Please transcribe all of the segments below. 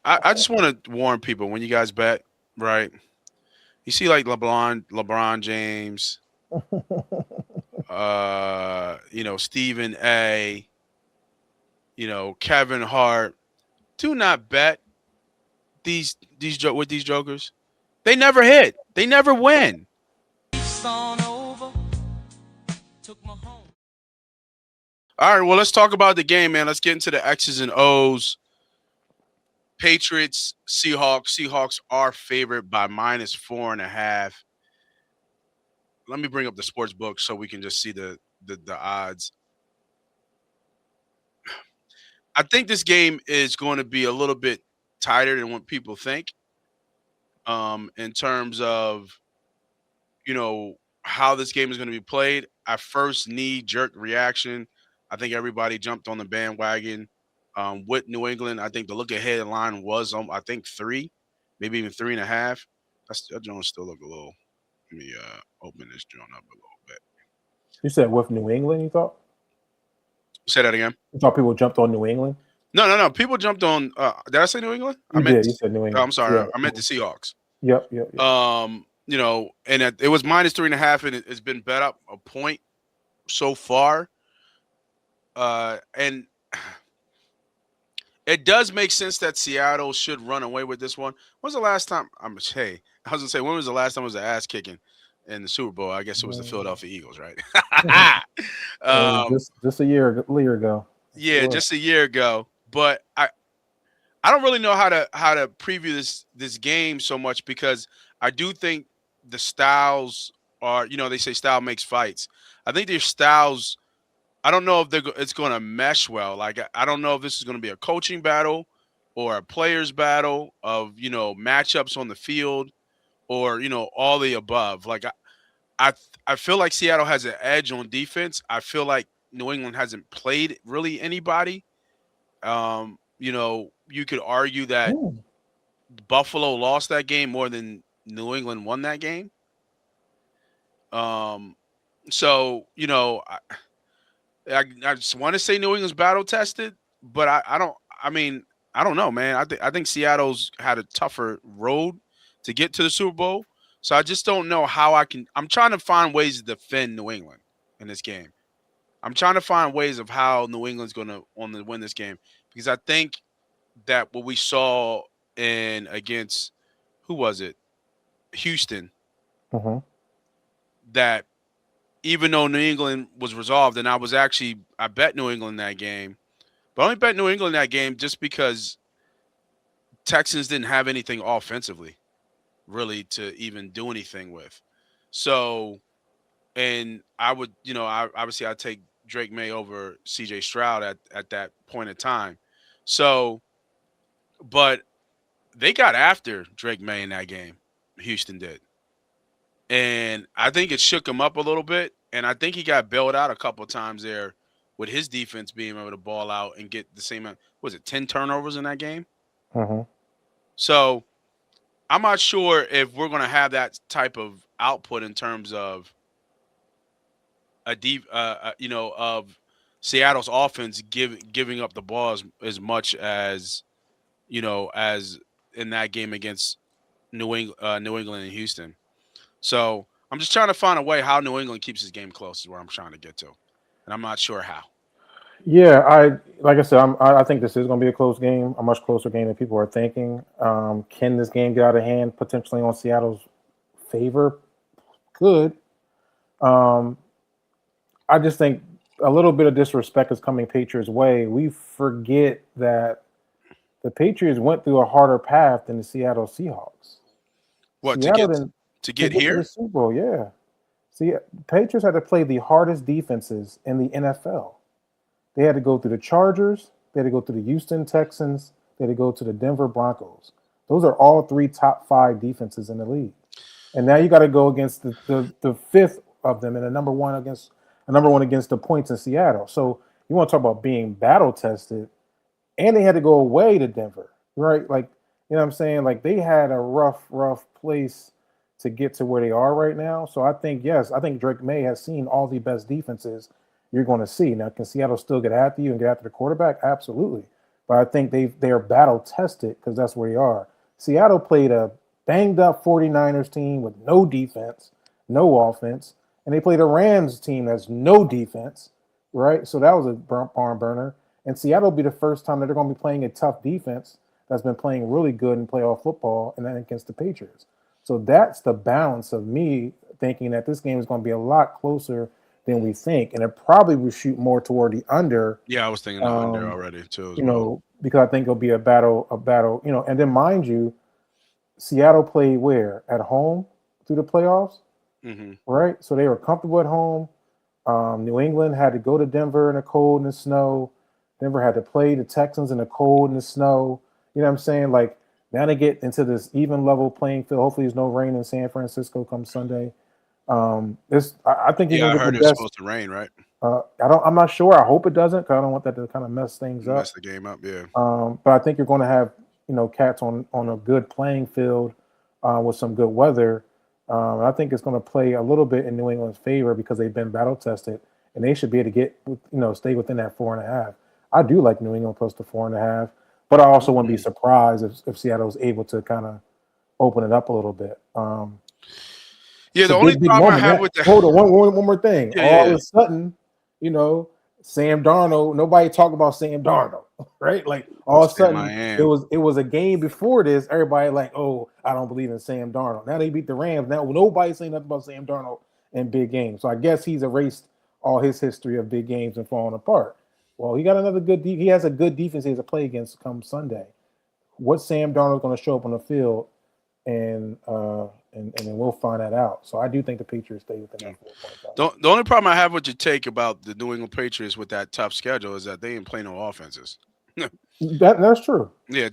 I just want to warn people when you guys bet, right? You see like LeBron James, Stephen A, Kevin Hart. Do not bet with these jokers. They never hit. They never win. All right, well, let's talk about the game, man. Let's get into the X's and O's. Patriots, Seahawks. Seahawks are favored by -4.5. Let me bring up the sports book so we can just see the odds. I think this game is going to be a little bit tighter than what people think. In terms of how this game is going to be played. I first knee jerk reaction. I think everybody jumped on the bandwagon with New England. I think the look ahead line was I think 3, maybe even 3.5. That joint still look a little. Let me open this joint up a little bit. You said with New England, you thought? Say that again. You thought people jumped on New England? No. People jumped on. Did I say New England? You did. You said New Oh, England. I'm sorry. Yeah. I meant the Seahawks. Yep. And it was -3.5, and it's been bet up a point so far. And it does make sense that Seattle should run away with this one. When's the last time? I was gonna say, when was the last time it was an ass kicking in the Super Bowl? I guess it was the Philadelphia Eagles, right? Just a year ago. Yeah, just a year ago. But I don't really know how to preview this game so much, because I do think the styles are, they say style makes fights. I think their styles, I don't know if it's going to mesh well. Like, I don't know if this is going to be a coaching battle or a players battle of, matchups on the field, or, all the above. Like, I feel like Seattle has an edge on defense. I feel like New England hasn't played really anybody. You could argue that Buffalo lost that game more than New England won that game. So I just want to say New England's battle tested, but I don't. I mean, I don't know, man. I think Seattle's had a tougher road to get to the Super Bowl, so I just don't know how I can. I'm trying to find ways to defend New England in this game. I'm trying to find ways of how New England's going to win this game, because I think that what we saw in against, who was it? Houston. That even though New England was resolved, and I bet New England that game, but I only bet New England that game just because Texans didn't have anything offensively really to even do anything with. So, and I would, obviously I'd take Drake May over CJ Stroud at that point in time. So, but they got after Drake May in that game. Houston did. And I think it shook him up a little bit. And I think he got bailed out a couple of times there with his defense being able to ball out and get the same, was it 10 turnovers in that game? So I'm not sure if we're going to have that type of output in terms of of Seattle's offense giving up the ball as much as, as in that game against New England and Houston. So I'm just trying to find a way how New England keeps his game close is where I'm trying to get to, and I'm not sure how. Yeah, like I said, I think this is going to be a close game, a much closer game than people are thinking. Can this game get out of hand potentially on Seattle's favor? Could. I just think a little bit of disrespect is coming Patriots' way. We forget that the Patriots went through a harder path than the Seattle Seahawks. What, Seattle to get here? To the Super Bowl, yeah. See, Patriots had to play the hardest defenses in the NFL. They had to go through the Chargers. They had to go through the Houston Texans. They had to go to the Denver Broncos. Those are all 3 top 5 defenses in the league. And now you got to go against the fifth of them and a number one against the points in Seattle. So you want to talk about being battle tested, and they had to go away to Denver, right? Like, you know what I'm saying? Like, they had a rough place to get to where they are right now. So I think Drake May has seen all the best defenses you're going to see. Now, can Seattle still get after you and get after the quarterback? Absolutely. but I think they are battle tested because that's where they are. Seattle played a banged up 49ers team with no defense, no offense, and they played a Rams team that's no defense, right? So that was a barn burner. And Seattle will be the first time that they're going to be playing a tough defense that's been playing really good in playoff football, and then against the Patriots. So that's the balance of me thinking that this game is going to be a lot closer than we think, and it probably will shoot more toward the under. Yeah, I was thinking the under already too as You well. know, because I think it'll be a battle. You know, and then mind you, Seattle played where at home through the playoffs, Mm-hmm. right? So they were comfortable at home. New England had to go to Denver in the cold and the snow. Denver had to play the Texans in the cold and the snow. You know what I'm saying? Like now they get into this even level playing field. Hopefully, there's no rain in San Francisco come Sunday. I think you're Yeah, I gonna get heard the it was best. supposed to rain, right? I'm not sure. I hope it doesn't, because I don't want that to kind of mess things Mess up. the game up. Yeah. But I think you're going to have cats on a good playing field with some good weather. I think it's going to play a little bit in New England's favor because they've been battle tested, and they should be able to get stay within that 4.5. I do like New England plus the 4.5, but I also wouldn't be surprised if Seattle was able to kind of open it up a little bit. Yeah, It's the a only big problem I moment. have with the Hold on, one more thing. yeah, All yeah, of a sudden, Sam Darnold. Nobody talk about Sam Darnold, right? Like all of a Sam sudden, I it am. was a game before this. Everybody like, oh, I don't believe in Sam Darnold. Now they beat the Rams. Now nobody's saying nothing about Sam Darnold in big games. So I guess he's erased all his history of big games and falling apart. Well, he got another good. He has a good defense he has to play against come Sunday. What Sam Darnold going to show up on the field, and then we'll find that out. So I do think the Patriots stay within Yeah. that 4.5. The only problem I have with your take about the New England Patriots with that tough schedule is that they ain't play no offenses. That's true. Yeah,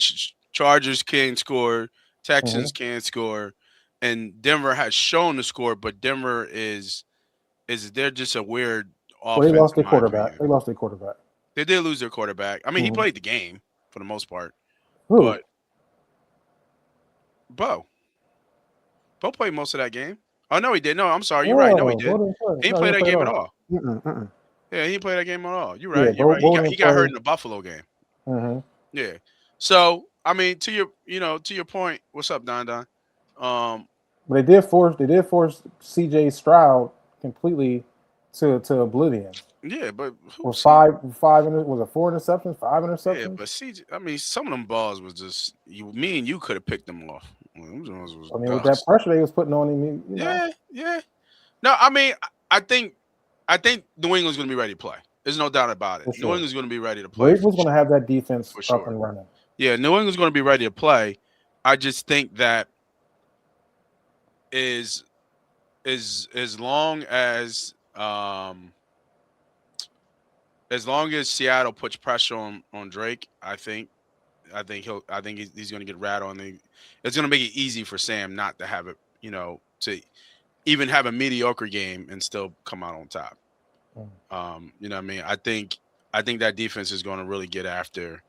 Chargers can't score, Mm-hmm. Texans can't score, and Denver has shown to score, but Denver is they're just a weird Well, they offense lost in their my quarterback. opinion. They lost their quarterback. They did lose their quarterback. I mean, he Mm-hmm. played the game for the most part, Who? but Bo Bo played most of that game. Oh no, he did. No, I'm sorry. You're right. No, he Oh, Bo did. didn't play. He didn't No, he play didn't that play at game at all. all. Mm-mm, mm-mm. Yeah, he didn't play that game at all. You're Yeah, right. You're right. Bo He didn't got hurt play. in the Buffalo game. Mm-hmm. Yeah. So I mean, to your point. What's up, Don Don? Um, But they did force C.J. Stroud completely to oblivion. yeah, but who With see? was it 4 interceptions, five Yeah, interceptions? but CJ. I mean, some of them balls was just me and you could have picked them off. Them ones was I mean, with that dust. pressure they was putting on him. Yeah, yeah. No, I mean, I think New England's going to be ready to play. There's no doubt about it. For New sure. England's going to be ready to play Vrabel's going to have that defense for up sure. and running. Yeah, New England's going to be ready to play. I just think that is as long as Seattle puts pressure on Drake, I think he's going to get rattled, and it's going to make it easy for Sam not to have it, to even have a mediocre game and still come out on top. Mm. You know what I mean? I think that defense is going to really get after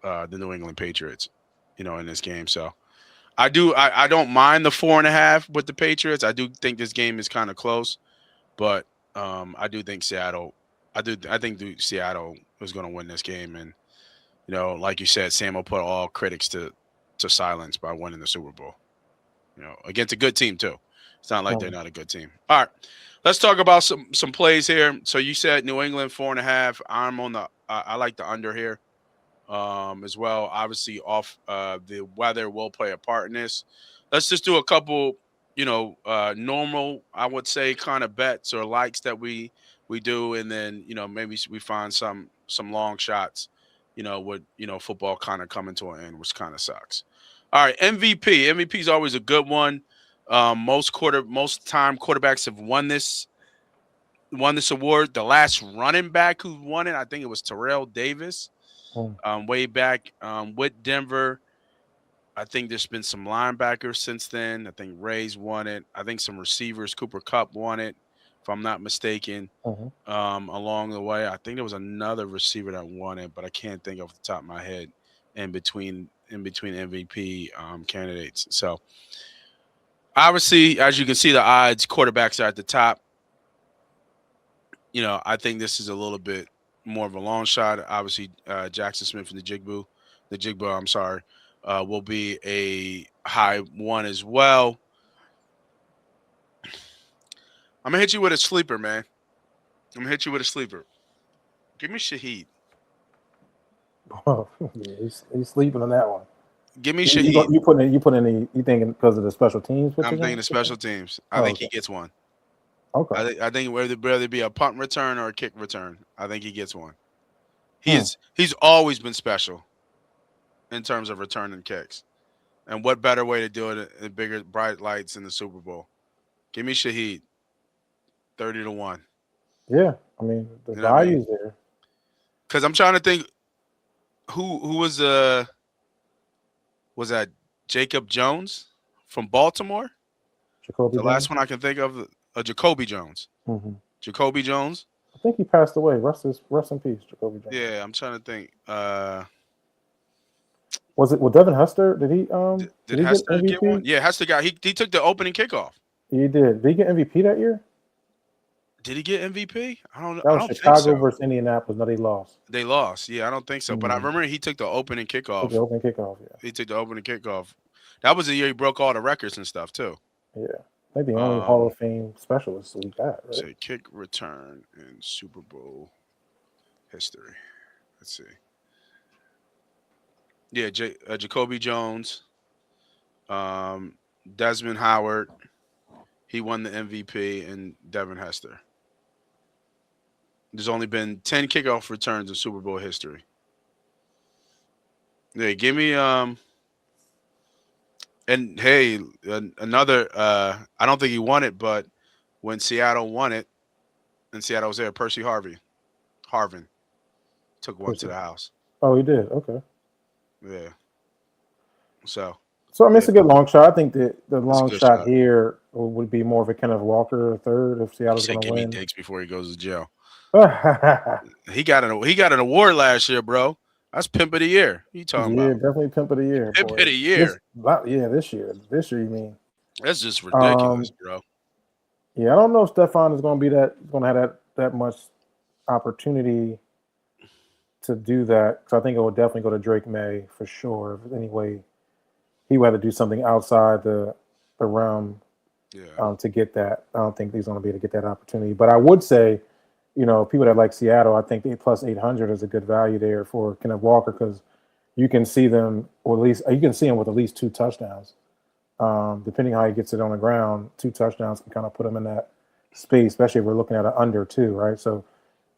the New England Patriots, in this game. So I don't mind the 4.5 with the Patriots. I do think this game is kind of close, but I do think Seattle. I think Seattle is going to win this game, and like you said, Sam will put all critics to silence by winning the Super Bowl. Against a good team too. It's not like they're Mm. not a good team. All right, let's talk about some plays here. So you said New England 4.5. I'm on the. I like the under here, as well. Obviously, off the weather will play a part in this. Let's just do a couple, normal, I would say, kind of bets or likes that we do, and then maybe we find some long shots, with football kind of coming to an end, which kind of sucks. All right, MVP. MVP is always a good one. Most time quarterbacks have won this award. The last running back who won it, I think it was Terrell Davis, Mm. way back with Denver. I think there's been some linebackers since then. I think Ray's won it. I think some receivers, Cooper Cup won it, if I'm not mistaken. Mm-hmm. Along the way, I think there was another receiver that won it, but I can't think off the top of my head. In between MVP candidates. So obviously, as you can see, the odds quarterbacks are at the top. I think this is a little bit more of a long shot. Obviously, Jackson Smith and the Jigbo, I'm sorry, will be a high one as well. I'm gonna hit you with a sleeper, man. I'm gonna hit you with a sleeper. Give me Shaheed. Oh, yeah, he's sleeping on that one. Give me You Shaheed. you put in the you thinking because of the special teams I'm thinking position? of special teams. I Oh, think okay. he gets one. Okay. I think whether it be a punt return or a kick return, I think he gets one. Hmm. He's always been special in terms of returning kicks. And what better way to do it in bigger bright lights in the Super Bowl? Give me Shaheed, 30-1. Yeah. I mean, the You know what I mean? value's there. Because I'm trying to think who was that Jacob Jones from Baltimore? Jacoby The Jones. last one I can think of, Jacoby Jones. Hmm. Jacoby Jones. I think he passed away. Rest in peace, Jacoby Jones. Yeah, I'm trying to think. Was it? Well, Devin Hester? Did Did he get Hester get one? MVP? Yeah, Hester got he took the opening kickoff. He did. Did he get MVP that year? Did he get MVP? That I was don't think Chicago so. versus Indianapolis. No, they lost. They lost. Yeah, I don't think so. But I Mm. remember he took the opening Took the kickoff. opening kickoff. Yeah. He took the opening kickoff. That was the year he broke all the records and stuff too. Yeah. I think the only Hall Um, of Fame specialist we got, right? say kick return in Super Bowl history. Let's see. Yeah, Jacoby Jones, um, Desmond Howard. He won the MVP, and Devin Hester. There's only been 10 kickoff returns in Super Bowl history. Yeah, give me and hey, another I don't think he won it, but when Seattle won it, and Seattle was there, Percy Harvin took one to Percy. the house. Oh, he did. Okay. Yeah. So, So I mean, yeah, it's a good long shot. I think the it's a long good shot shot. here would be more of a Kenneth Walker third if He Seattle's going said, to "Give me win. Diggs before he goes to jail." Yeah, He got an award last year, bro. That's pimp of the year. What you talking about? definitely pimp of the year, Pimp of boy. the year. Yeah, this year you mean? That's just ridiculous, Um, bro. yeah, I don't know if Stefan is going to be going to have that much opportunity to do that because I think it will definitely go to Drake May for sure. Anyway, he would have to do something outside the realm Yeah. to get that. I don't think he's going to be able to get that opportunity. But I would say, people that like Seattle, I think the plus 800 is a good value there for Kenneth Walker because you can see them, or at least you can see him with at least two touchdowns. Depending how he gets it on the ground, two touchdowns can kind of put him in that space, especially if we're looking at an under two, right? So,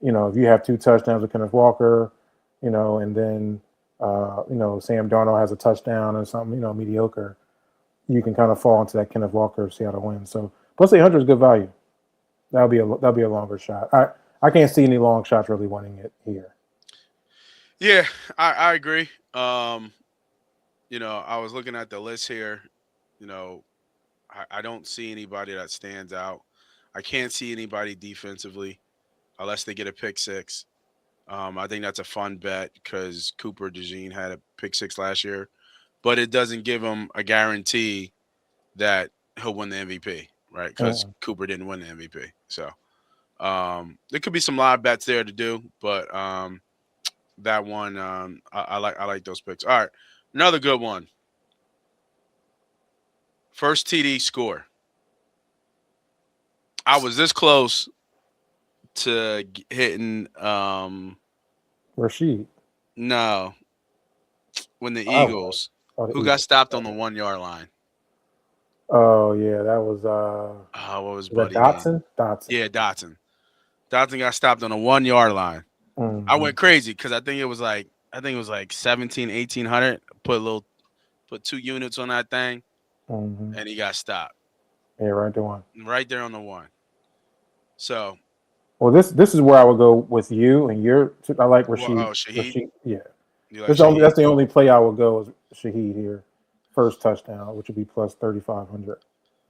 if you have two touchdowns with Kenneth Walker, and then Sam Darnold has a touchdown or something, mediocre, you can kind of fall into that Kenneth Walker Seattle win. So plus 800 is good value. That'll be a longer shot. I can't see any long shots really winning it here. Yeah, I agree. I was looking at the list here. You know, I don't see anybody that stands out. I can't see anybody defensively unless they get a pick six. I think that's a fun bet because Cooper DeJean had a pick six last year, but it doesn't give him a guarantee that he'll win the MVP, right? Because Mm. Cooper didn't win the MVP. So there could be some live bets there to do, but that one I like those picks. All right, another good one. First TD score. I was this close to hitting. Rashid. No, when the I was. Eagles, Oh, the who got Eagles. stopped on the Okay. 1 yard line. Oh yeah, that was Oh, what was was that Buddy name? Dotson? Dotson. Yeah, Dotson. Dotson got stopped on the 1 yard line. I Hmm. went crazy because I think it was like 17, 1800. Put 2 units on that thing, Hmm. and he got stopped Yeah, right the one. right there on the one. So, Well, this is where I would go with you and your. I like well, Rashid. oh, Shaheed, Rashid, yeah. you like That's the only Shaheed? that's the only play I would go is Shaheed here, first touchdown, which would be plus 3,500.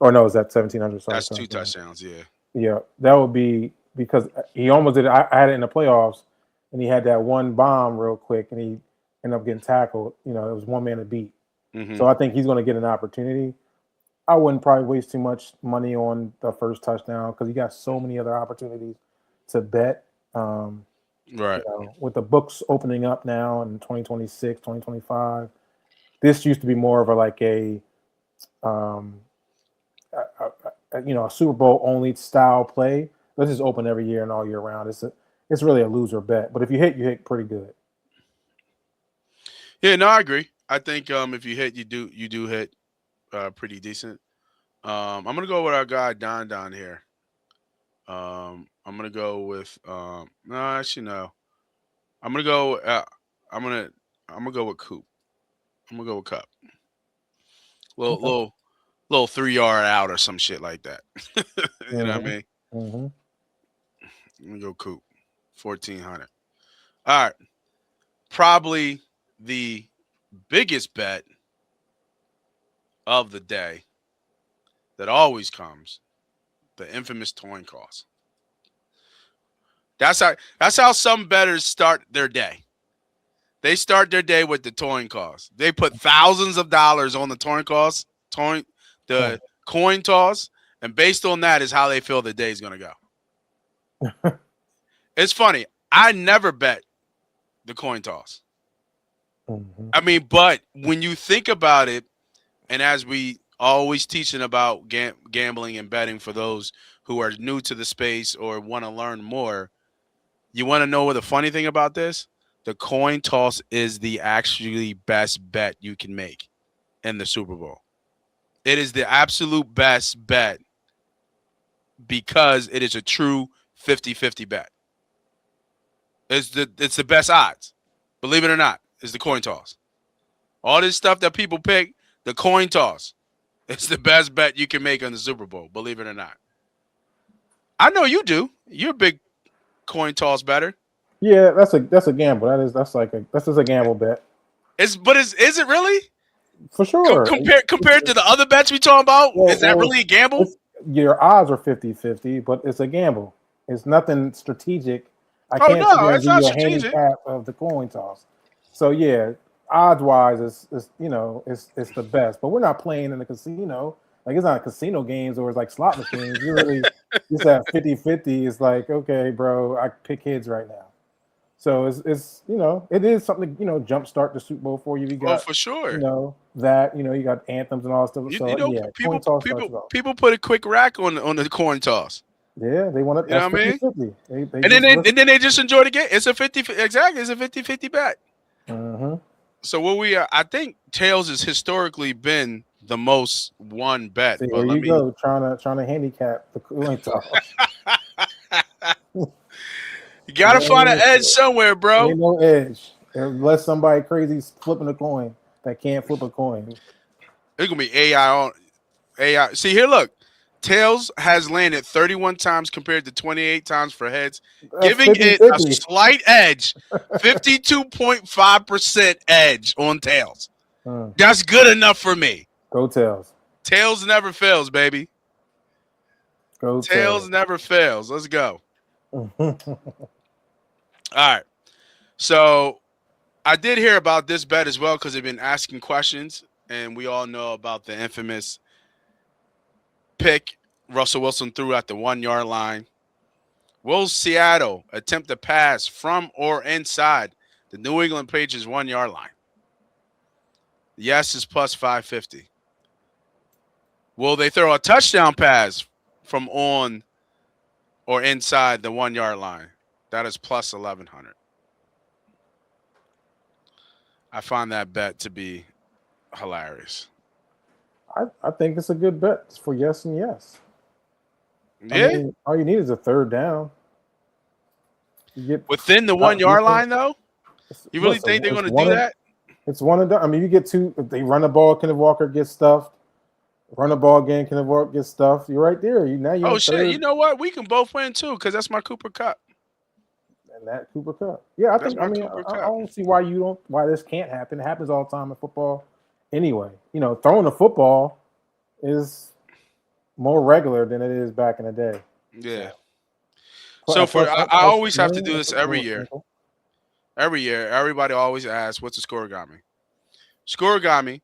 Or no, is that 1,700? Sorry, That's two 1,700. touchdowns. Yeah. Yeah, that would be because he almost did it. I had it in the playoffs, and he had that one bomb real quick, and he ended up getting tackled. It was one man to beat. Hmm. So I think he's going to get an opportunity. I wouldn't probably waste too much money on the first touchdown because he got so many other opportunities to bet. Um, Right. With the books opening up now in 2026, 2025, this used to be more of a like um, a Super Bowl only style play. Let's just open every year and all year round. It's really a loser bet. But if you hit pretty good. Yeah, no, I agree. I think if you hit, you do hit pretty decent. I'm gonna go with our guy Don here. I'm gonna go with no, actually no. I'm gonna go. I'm gonna I'm gonna go with Coop. I'm gonna go with Cup. Little Okay. little little 3 yard out or some shit like that. You know what I Hmm. mean? Hmm. I'm gonna go Coop. 1,400. All right. Probably the biggest bet of the day that always comes, the infamous coin cost. That's how some bettors start their day. They start their day with the coin toss. They put thousands of dollars on the the coin toss, and based on that is how they feel the day is gonna go. It's funny. I never bet the coin toss. Hmm. I mean, but when you think about it, and as we always teaching about gambling and betting for those who are new to the space or want to learn more, you want to know what the funny thing about this? The coin toss is the actually best bet you can make in the Super Bowl. It is the absolute best bet because it is a true 50-50 bet. It's the best odds. Believe it or not, it's the coin toss. All this stuff that people pick, the coin toss. It's the best bet you can make on the Super Bowl, believe it or not. I know you do. You're a big coin toss better. Yeah, that's a gamble. That's just a gamble bet Is it really? for sure. Compared to the other bets we talking about, Well, is that well, really a gamble? it's your odds are 50-50, but it's a gamble. It's nothing strategic. I Oh can't sit no, there and it's give not you a strategic. handicap of the coin toss. So yeah, odds wise, it's the best. But we're not playing in the casino. Like it's not casino games or it's like slot machines. You really just at 50-50. It's like okay, bro, I pick heads right now. So it's it is something jumpstart the Super Bowl for you. You Oh, got for sure. that you got anthems and all that stuff. You So know, yeah, coin people toss starts people it off. people put a quick rack on the coin toss. Yeah, they want it. You know That's what I mean? 50-50. They And then just they, listen. and then they just enjoy the game. It's a 50 exactly. It's a 50-50 bet. Hmm. So what I think tails has historically been the most won bet. See, But there let you me. go, trying to handicap the coin toss. You gotta find an Man, edge somewhere, bro. ain't no edge unless somebody crazy's flipping a coin that can't flip a coin. It's gonna be AI on AI. See here, look. Tails has landed 31 times compared to 28 times for heads, That's giving fifty it a fifty. slight edge, 52.5% edge on Tails. Hmm. That's good enough for me. Go tails. Tails never fails, baby. Go Tails tails. never fails. Let's go. All right. So I did hear about this bet as well because they've been asking questions, and we all know about the infamous pick Russell Wilson threw at the 1 yard line. Will Seattle attempt to pass from or inside the New England Patriots 1 yard line? Yes is plus 550. Will they throw a touchdown pass from on or inside the 1 yard line? That is plus 1100. I find that bet to be hilarious. I think it's a good bet for yes and yes. I Yeah, mean, all you need is a third down. You get within the one out yard defense. line though, you really Listen, think they're going to do that? it's one and done. I mean, you get two. If they run the ball, Kenneth Walker gets stuffed. Run the ball again, Kenneth Walker gets stuffed. You're right there. You're Oh in shit! You third, know what? We can both win too because that's my Cooper Cup. and that Cooper Cup. Yeah, I That's think. I my mean, Cooper I Cup. don't see why this can't happen. It happens all the time in football. Anyway, throwing the football is more regular than it is back in the day. Yeah. So So for I plus always have to money, do it's this a every little year. simple. Every year, everybody always asks, "What's a scoregami?" Scoregami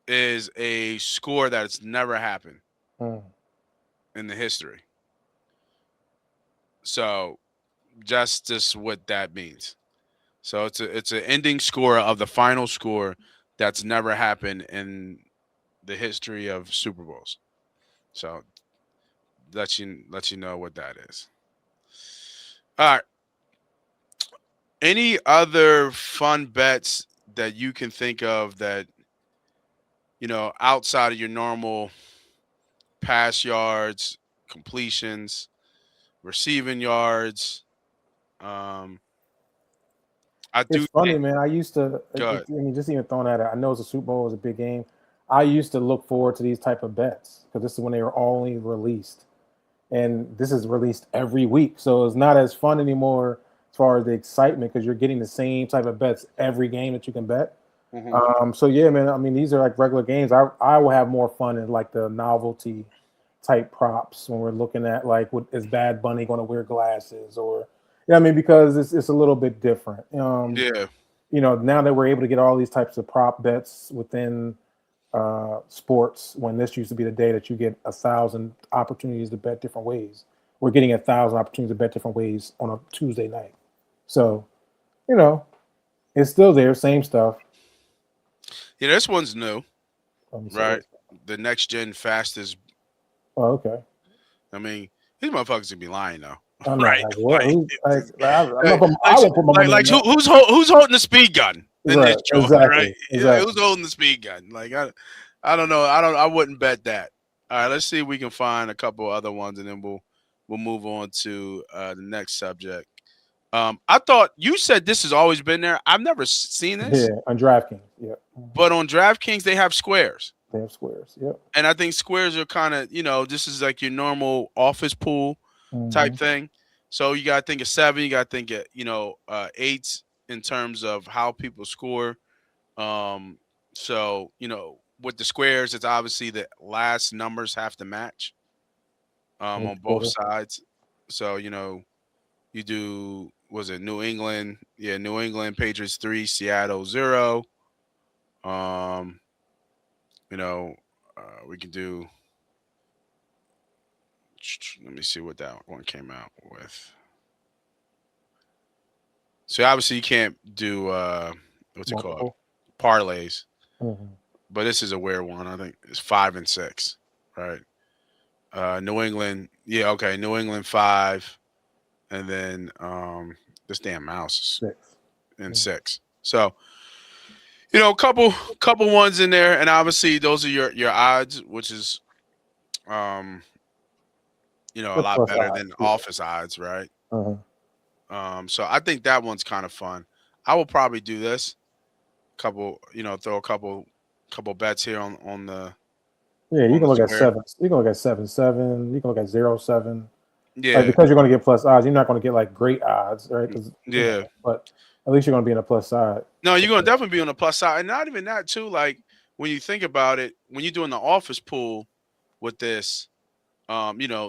is a score that's never happened Mm. in the history. So just what that means. So it's an ending score of the final score that's never happened in the history of Super Bowls. So let you know what that is. All right. Any other fun bets that you can think of that outside of your normal pass yards, completions, receiving yards? Um, I It's do funny, think. man. I used to. Good. I mean, just even throwing that out. I know it's a Super Bowl, it's a big game. I used to look forward to these type of bets because this is when they were only released, and this is released every week, so it's not as fun anymore as far as the excitement because you're getting the same type of bets every game that you can bet. Hmm. So yeah, man. I mean, these are like regular games. I will have more fun in like the novelty type props when we're looking at like, what is Bad Bunny going to wear glasses, or yeah, I mean, because it's a little bit different. Yeah. Now that we're able to get all these types of prop bets within sports, when this used to be the day that you get 1,000 opportunities to bet different ways, we're getting 1,000 opportunities to bet different ways on a Tuesday night. So you know, it's still there, same stuff. Yeah, this one's new, Let me say right? this. The next gen fastest. Oh, okay. I mean, these motherfuckers would be lying though, I know. right? Like what? Like, Who? it's- I'm like, not. like, I won't put my money like on that. who's holding the speed gun in this Right. joint, right? Exactly. Yeah, Exactly. who's holding the speed gun? Like I don't know. I wouldn't bet that. All right, let's see if we can find a couple other ones, and then we'll move on to the next subject. I thought you said this has always been there. I've never seen this, Yeah. On DraftKings. Yep. but on DraftKings they have squares, They have squares. Yep. and I think squares are kind of this is like your normal office pool type Hmm. thing. So you got to think of seven. You got to think of eights in terms of how people score. Um, so with the squares, it's obviously the last numbers have to match Each on both quarter. sides. So you do, was it New England? Yeah, New England Patriots 3, Seattle 0. Um, you know, we can do. Let me see what that one came out with. So obviously you can't do what's it called, Multiple. parlays, Hmm. but this is a weird one. I think it's 5 and 6, right? New England, yeah, okay, New England 5, and then this damn mouse Six. is in Mhm. 6. So couple ones in there, and obviously those are your odds, which is um a The lot plus better odds. than Yeah. office odds, right? Uh-huh. So I think that one's kind of fun. I will probably do this couple, throw a couple bets here Yeah. You on can the look at square. seven. You can look at 7-7. You can look at 0-7. Like Yeah, because you're going to get plus odds, you're not going to get like great odds, right? Because yeah. but at least you're going to be in a plus side. No, you're gonna definitely be on the plus side, and not even that too. Like when you think about it, when you're doing the office pool with this,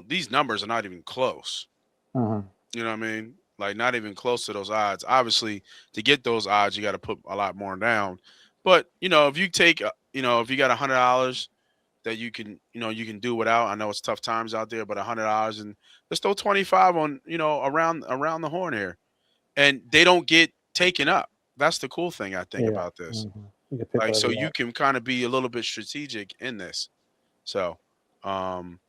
these numbers are not even close. Uh-huh. You know what I mean? Like not even close to those odds. Obviously, to get those odds, you got to put a lot more down. But if you take, if you got $100 that you can do without. I know it's tough times out there, but $100 and let's throw 25 on, around the horn here, and they don't get taken up. That's the cool thing I think Yeah. about this. You can pick Like, so whatever you you want. can kind of be a little bit strategic in this. So, um,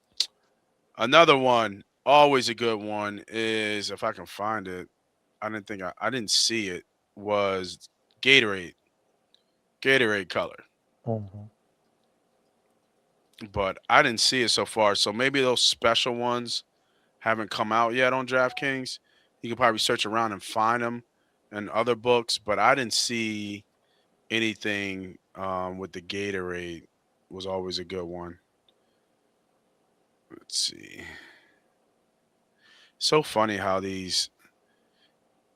another one, always a good one, is if I can find it. I didn't see it. Was Gatorade, Gatorade color, Uh-huh. but I didn't see it so far. So maybe those special ones haven't come out yet on DraftKings. You can probably search around and find them in other books, but I didn't see anything with the Gatorade. Was always a good one. Let's see. So funny how these,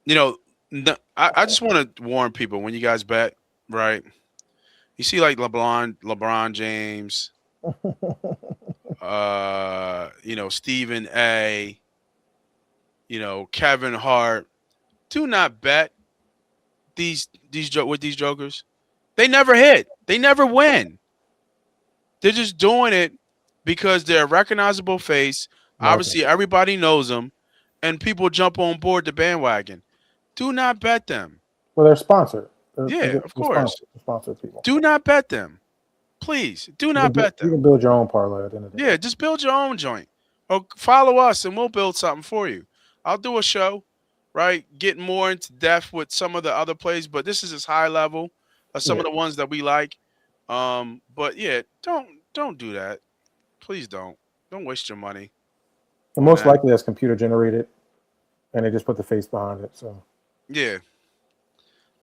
you know, I just want to warn people when you guys bet, right? You see like LeBron James, Stephen A, Kevin Hart. Do not bet with these jokers. They never hit. They never win. They're just doing it because they're a recognizable face. Marketing. Obviously, everybody knows them, and people jump on board the bandwagon. Do not bet them. Well, they're sponsored. Yeah, of They're course. sponsored people. Do not bet them. Please, do not bet You them. can build your own parlay at the end of the day. Yeah, just build your own joint. Or follow us and we'll build something for you. I'll do a show, right? Getting more into depth with some of the other plays, but this is as high level as some Yeah. of the ones that we like. But yeah, don't do that. Please don't. Don't waste your money And on most that. likely that's computer generated, and they just put the face behind it. So Yeah.